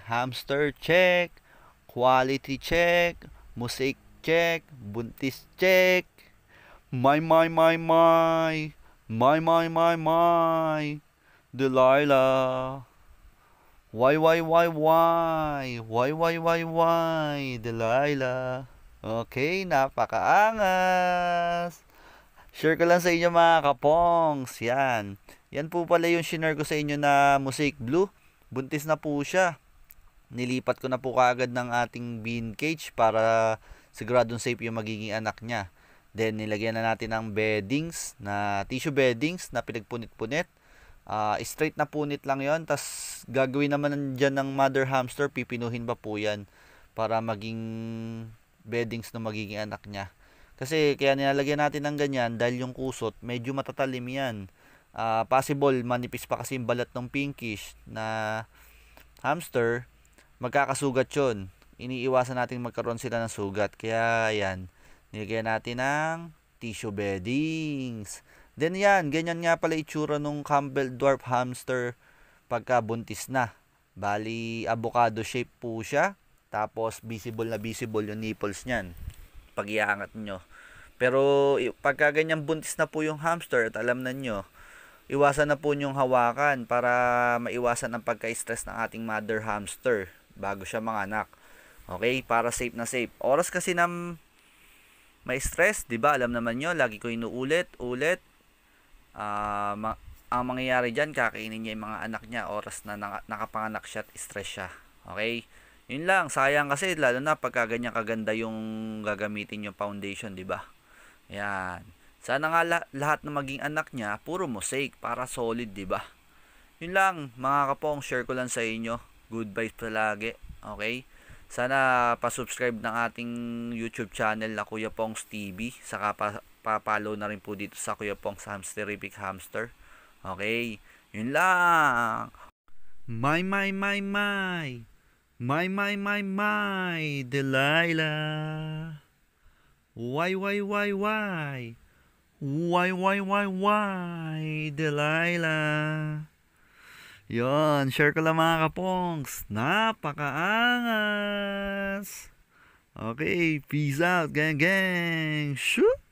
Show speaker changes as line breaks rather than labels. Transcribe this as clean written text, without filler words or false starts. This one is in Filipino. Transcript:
Hamster check, quality check, music check, buntis check. My. Delilah. Why, Delilah. Okay, napakaangas. Share ko lang sa inyo mga kapongs. Yan. Yan po pala yung shinare ko sa inyo na Mosaic Blue. Buntis na po siya. Nilipat ko na po kaagad ng ating bean cage para siguradong safe yung magiging anak niya. Then nilagyan na natin ng beddings, na tissue beddings na pinagpunit-punit. Straight na punit lang yon. Tas gagawin naman dyan ng mother hamster, pipinuhin pa po yan para maging beddings na magiging anak niya. Kasi kaya nilalagyan natin ng ganyan dahil yung kusot medyo matatalim yan. Possible manipis pa kasi yung balat ng pinkish na hamster, magkakasugat yon. Iniiwasan natin magkaroon sila ng sugat. Kaya yan, nilagyan natin ng tissue beddings. Then yan, ganyan nga pala itsura nung Campbell Dwarf Hamster pagka buntis na. Bali, avocado shape po siya. Tapos visible na visible yung nipples niyan pag iangat nyo. Pero pagka ganyan buntis na po yung hamster at alam na nyo, iwasan na po nyong hawakan para maiwasan ang pagka-stress ng ating mother hamster bago siya manganak. Okay, para safe na safe. Oras kasi na may stress, 'di ba? Alam naman nyo, lagi ko inuulit. Ang mangyayari dyan, kakainin niya yung mga anak niya oras na nakapanganak siya at stress siya. Okay? Yun lang, sayang kasi lalo na pagka ganyan kaganda yung gagamitin yung foundation, di ba? Yan. Sana nga lahat na maging anak niya, puro mosaic para solid, di ba? Yun lang, mga kapong, share ko lang sa inyo. Good vibes palagi. Okay? Sana pa-subscribe ng ating YouTube channel na Kuya Pongs TV. Saka pa-follow na rin po dito sa Kuya Pongs Hamsterific Hamster. Okay, yun lang. My, Delilah. Why, Delilah. Yon, share ko lang mga kapongs. Napakaangas. Okay, peace out, gang. Shoot!